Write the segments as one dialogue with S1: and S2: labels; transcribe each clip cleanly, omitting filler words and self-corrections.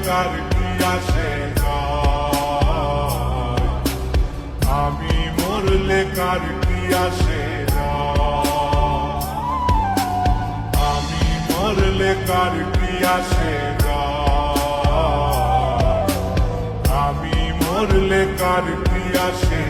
S1: কার কি আসে যায়, আমি মরলে কার কি আসে যায়, আমি মরলে কার কি আসে যায়, আমি মরলে কার কি আসে।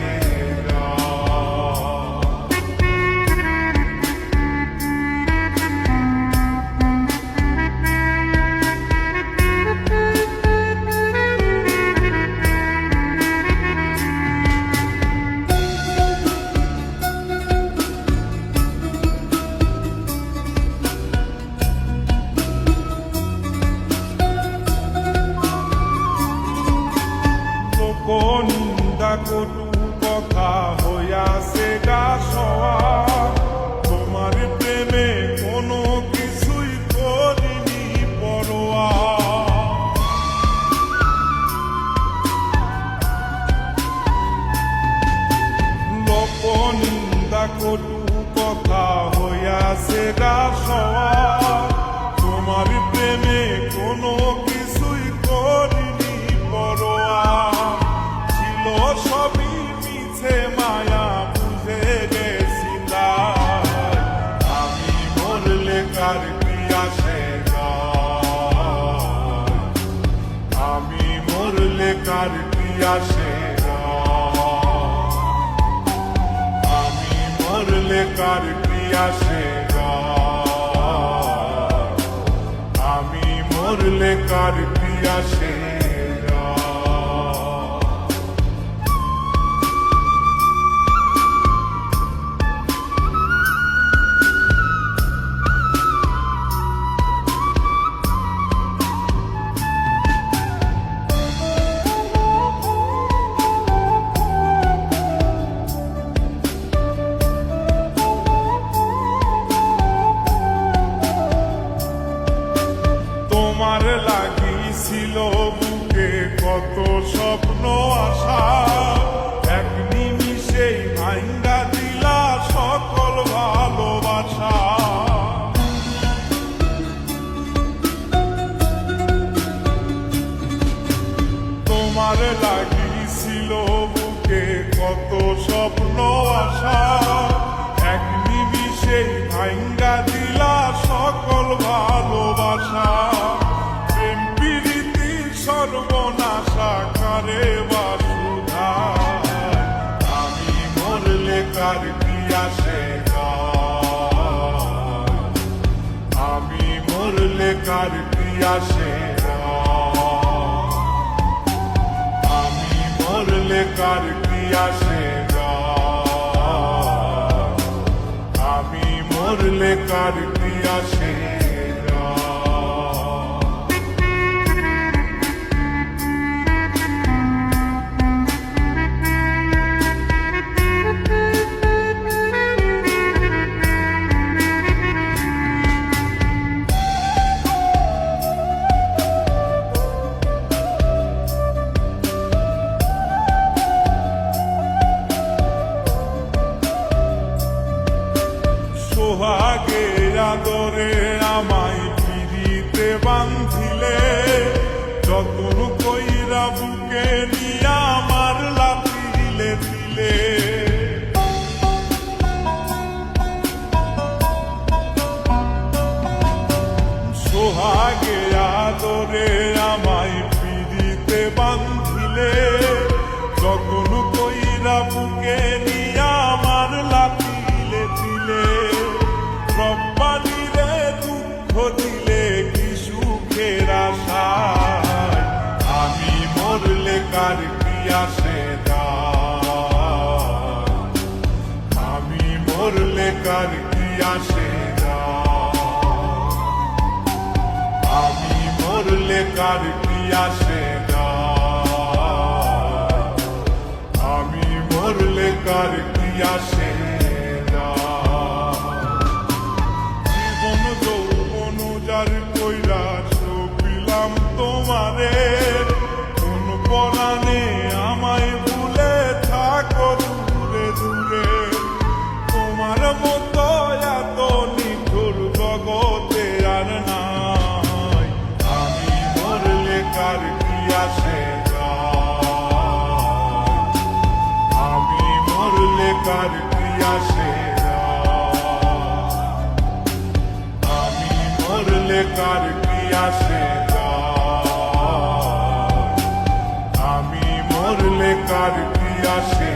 S1: নিন্দা কটু কথা হইয়াছে গা সওয়া, তোমার প্রেমে কোনো কিছুই করিনি পরোয়া, লোক নিন্দা কটু কথা হইয়াছে গা সওয়া, তোমার প্রেমে কোনো কিছুই করিনি পরোয়া, সবই মিছে মায়া বুঝে গেছি তাই, আমি মরলে কার কি আসে যায়, আমি মরলে কার কি আসে যায়, আমি মরলে কার কি আসে যায়, আমি মরলে কার কি আসে। তোমার লাগিছিল বুকে কত স্বপ্ন আশা, এক নিমিষেই ভাঙ্গা দিলা সকল ভালোবাসা, তোমার লাগিছিল বুকে কত স্বপ্ন আশা, এক নিমিষেই ভাঙ্গা দিলা সকল ভালোবাসা, সর্বনাশা করে বাসুধায়, আমি মরলে কার কি আসে যায়, আমি মরলে কার কি আসে যায়, আমি মরলে কার কি আসে যায়, আমি মরলে কার কি আসে। সোহাগের আদরে আমায় পিড়িতে বাঁধিলে, যতন কইরা বুকে নিয়া আমার লাথিলে দিলে, সোহাগের আদরে আমায় পিড়িতে বাঁধিলে, যতন কইরা বুকে নিয়া আমার লাথিলে দিলে, রব্বানিরে দুঃখ দিলে কি সুখের আশায়, আমি মরলে কার কি আসে যায়, আমি মরলে কার কি আসে যায়, আমি মরলে কার কি আসে যায়, আমি মরলে কার কি আসে। কইরা সপিলাম তোমারে, কোন পরাণে আমায় ভুলে থাকো দূরে দূরে, তোমার মতো এত নিঠুর জগতে আর নাই, আমি মরলে কার আসে রাত। আমি মরলে কার কি আসে রাত। আমি মরলে কার কি আসে